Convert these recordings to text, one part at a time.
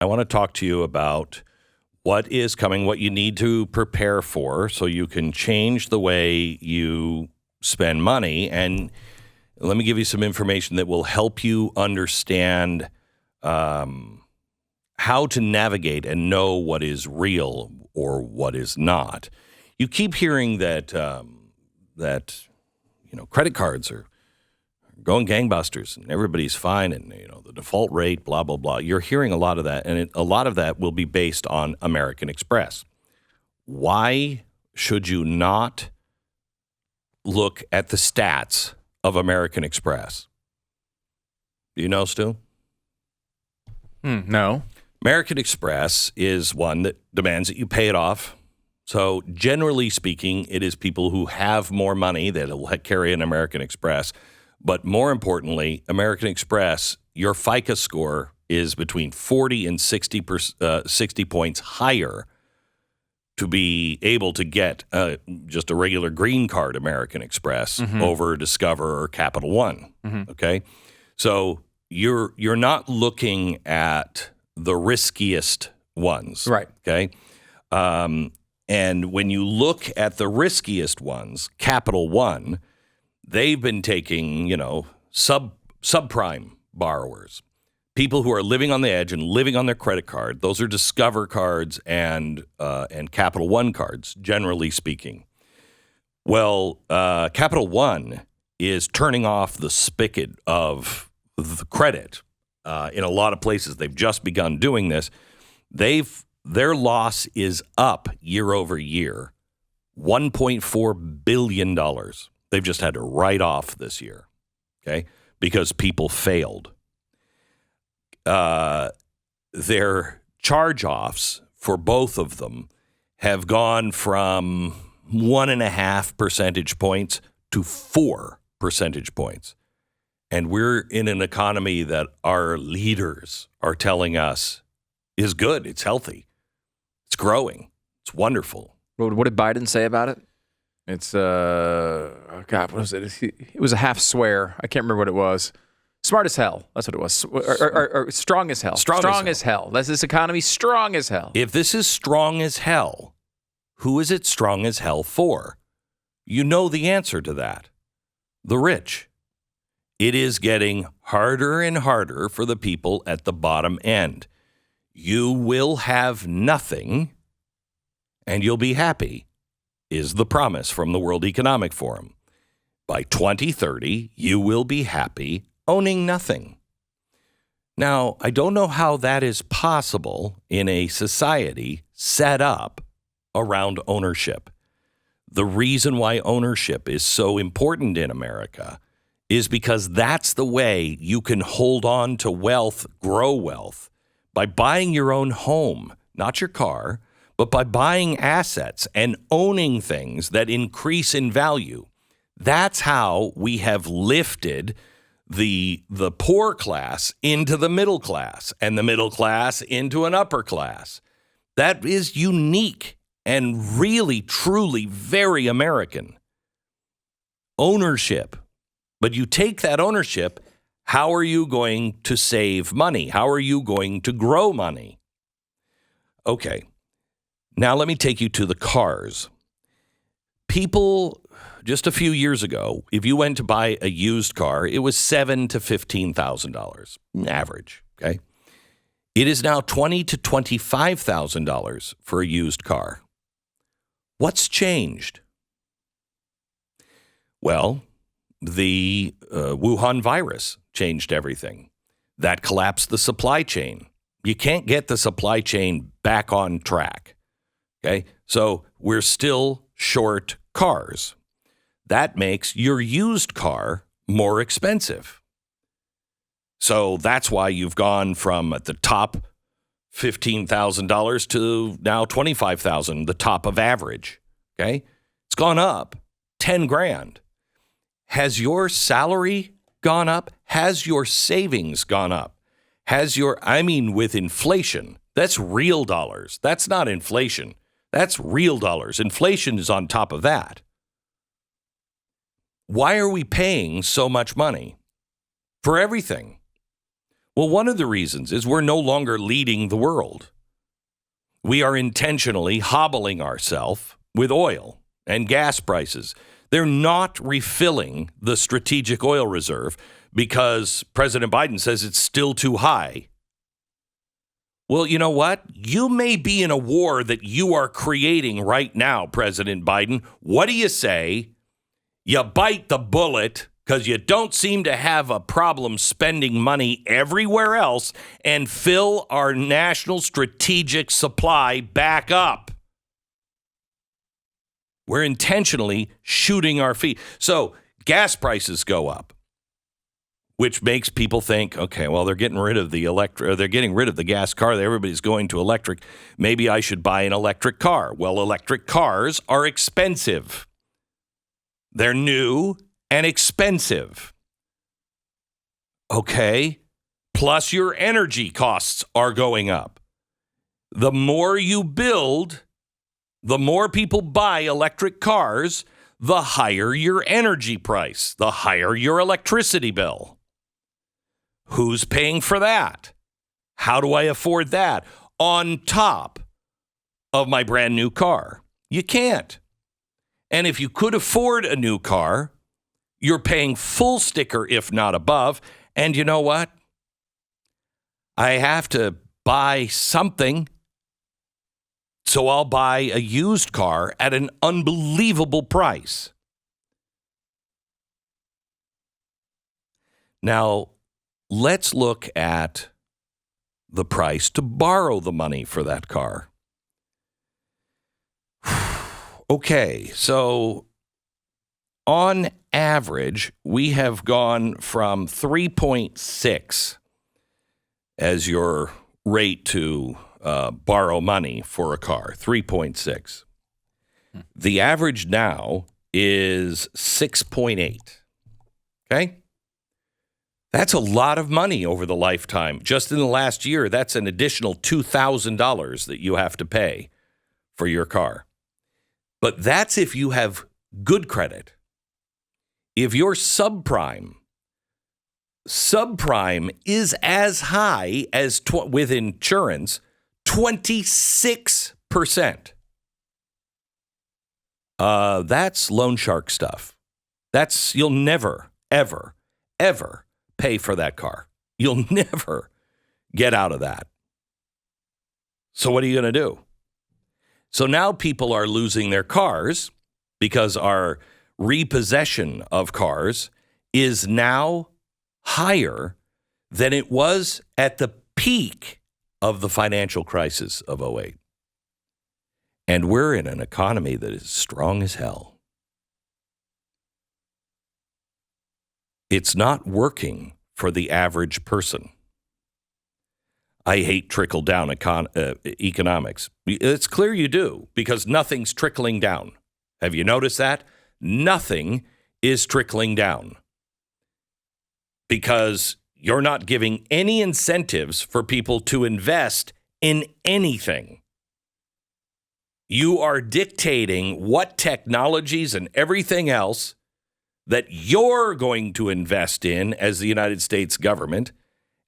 I want to talk to you about what is coming, what you need to prepare for so you can change the way you spend money. And let me give you some information that will help you understand how to navigate and know what is real or what is not. You keep hearing that credit cards are going gangbusters and everybody's fine and the default rate, blah blah blah. You're hearing a lot of that, and a lot of that will be based on American Express. Why should you not look at the stats of American Express? Do you know, Stu? No. American Express is one that demands that you pay it off. So generally speaking, it is people who have more money that will carry an American Express. But more importantly, American Express, your FICO score is between 40 and 60 points higher to be able to get just a regular green card American Express over Discover or Capital One. Okay, so you're not looking at the riskiest ones, Right? Okay, and when you look at the riskiest ones, Capital One, they've been taking, subprime borrowers, people who are living on the edge and living on their credit card. Those are Discover cards and Capital One cards, generally speaking. Well, Capital One is turning off the spigot of the credit. In a lot of places, they've just begun doing this. Their loss is up year over year, $1.4 billion. They've just had to write off this year, okay, because people failed. Their charge-offs for both of them have gone from 1.5 percentage points to 4 percentage points. And we're in an economy that our leaders are telling us is good, it's healthy, it's growing, it's wonderful. What did Biden say about it? It's, what was it? It was a half swear. I can't remember what it was. Smart as hell. That's what it was. Or strong as hell. Strong as hell. That's this economy strong as hell. If this is strong as hell, who is it strong as hell for? You know the answer to that. The rich. It is getting harder and harder for the people at the bottom end. You will have nothing, and you'll be happy, is the promise from the World Economic Forum. By 2030, you will be happy owning nothing. Now, I don't know how that is possible in a society set up around ownership. The reason why ownership is so important in America is because that's the way you can hold on to wealth, grow wealth, by buying your own home, not your car, but by buying assets and owning things that increase in value. That's how we have lifted the poor class into the middle class and the middle class into an upper class. That is unique and really, truly very American. Ownership. But you take that ownership, how are you going to save money? How are you going to grow money? Okay. Now let me take you to the cars. People, just a few years ago, if you went to buy a used car, it was $7,000 to $15,000 average. Okay, it is now $20,000 to $25,000 for a used car. What's changed? Well, the Wuhan virus changed everything. That collapsed the supply chain. You can't get the supply chain back on track. Okay, so we're still short cars. That makes your used car more expensive. So that's why you've gone from at the top $15,000 to now $25,000, the top of average. Okay, it's gone up 10 grand. Has your salary gone up? Has your savings gone up? With inflation, that's real dollars. That's not inflation. That's real dollars. Inflation is on top of that. Why are we paying so much money for everything? Well, one of the reasons is we're no longer leading the world. We are intentionally hobbling ourselves with oil and gas prices. They're not refilling the strategic oil reserve because President Biden says it's still too high. Well, you know what? You may be in a war that you are creating right now, President Biden. What do you say? You bite the bullet because you don't seem to have a problem spending money everywhere else and fill our national strategic supply back up. We're intentionally shooting our feet. So gas prices go up, which makes people think, okay, well, they're getting rid of the they're getting rid of the gas car. Everybody's going to electric. Maybe I should buy an electric car. Well, electric cars are expensive. They're new and expensive. Okay. Plus your energy costs are going up. The more you build, the more people buy electric cars, the higher your energy price, the higher your electricity bill. Who's paying for that? How do I afford that on top of my brand new car? You can't. And if you could afford a new car, you're paying full sticker, if not above. And you know what? I have to buy something. So I'll buy a used car at an unbelievable price. Now, let's look at the price to borrow the money for that car. Okay, so on average, we have gone from 3.6 as your rate to borrow money for a car, 3.6. The average now is 6.8. Okay? That's a lot of money over the lifetime. Just in the last year, that's an additional $2,000 that you have to pay for your car. But that's if you have good credit. If you're subprime is as high as, with insurance, 26%. That's loan shark stuff. You'll never, ever, ever pay for that car. You'll never get out of that. So what are you going to do? So now people are losing their cars because our repossession of cars is now higher than it was at the peak of the financial crisis of '08. And we're in an economy that is strong as hell. It's not working for the average person. I hate trickle-down economics. It's clear you do, because nothing's trickling down. Have you noticed that? Nothing is trickling down. Because you're not giving any incentives for people to invest in anything. You are dictating what technologies and everything else that you're going to invest in as the United States government,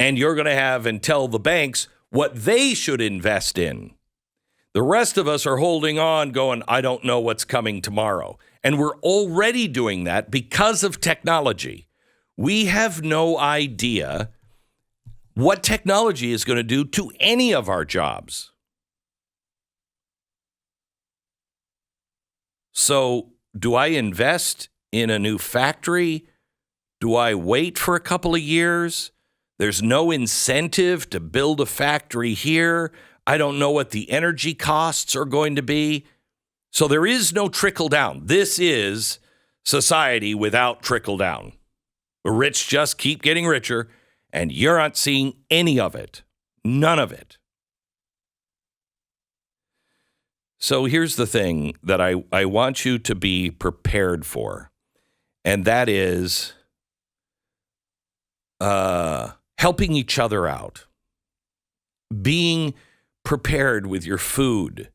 and you're going to have and tell the banks what they should invest in. The rest of us are holding on going, I don't know what's coming tomorrow. And we're already doing that because of technology. We have no idea what technology is going to do to any of our jobs. So, do I invest in a new factory? Do I wait for a couple of years? There's no incentive to build a factory here. I don't know what the energy costs are going to be. So there is no trickle down. This is society without trickle down. The rich just keep getting richer, and you're not seeing any of it. None of it. So here's the thing that I want you to be prepared for, and that is helping each other out, being prepared with your food,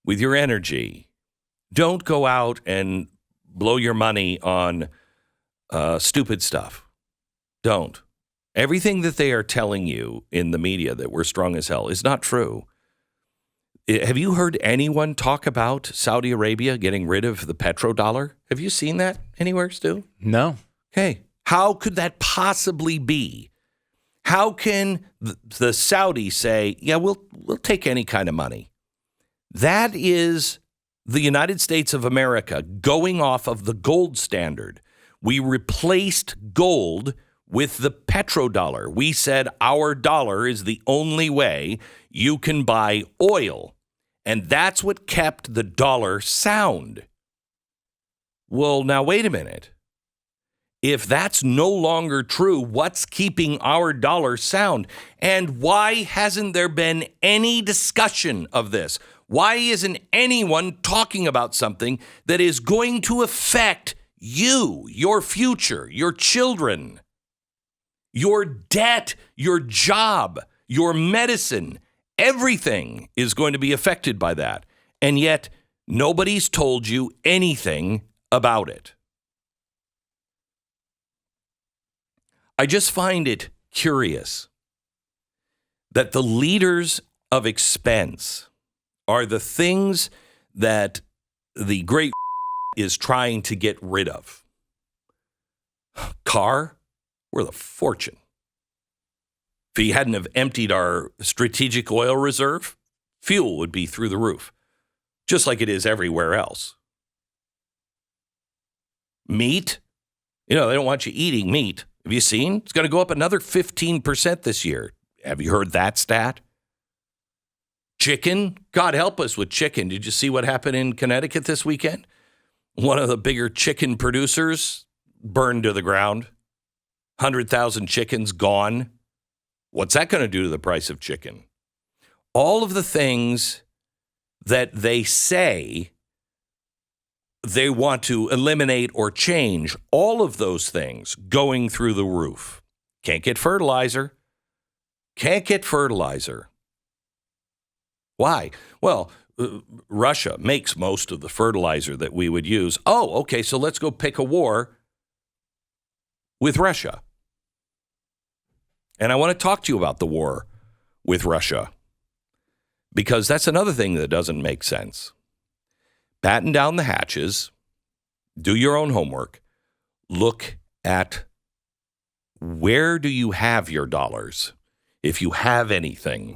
with your energy. Don't go out and blow your money on stupid stuff. Don't. Everything that they are telling you in the media that we're strong as hell is not true. Have you heard anyone talk about Saudi Arabia getting rid of the petrodollar? Have you seen that anywhere, Stu? No. Okay. How could that possibly be? How can the Saudis say, yeah, we'll take any kind of money? That is the United States of America going off of the gold standard. We replaced gold with the petrodollar. We said our dollar is the only way you can buy oil. And that's what kept the dollar sound. Well, now wait a minute. If that's no longer true, what's keeping our dollar sound? And why hasn't there been any discussion of this? Why isn't anyone talking about something that is going to affect you, your future, your children, your debt, your job, your medicine? Everything is going to be affected by that. And yet, nobody's told you anything about it. I just find it curious that the leaders of expense are the things that the great is trying to get rid of. Car, worth a fortune. If he hadn't have emptied our strategic oil reserve, fuel would be through the roof, just like it is everywhere else. Meat, they don't want you eating meat. Have you seen? It's going to go up another 15% this year. Have you heard that stat? Chicken, God help us with chicken. Did you see what happened in Connecticut this weekend? One of the bigger chicken producers burned to the ground. 100,000 chickens gone. What's that going to do to the price of chicken? All of the things that they say they want to eliminate or change, all of those things going through the roof. Can't get fertilizer. Why? Well, Russia makes most of the fertilizer that we would use. Oh, okay, so let's go pick a war with Russia. And I want to talk to you about the war with Russia, because that's another thing that doesn't make sense. Batten down the hatches, do your own homework, look at where do you have your dollars, if you have anything.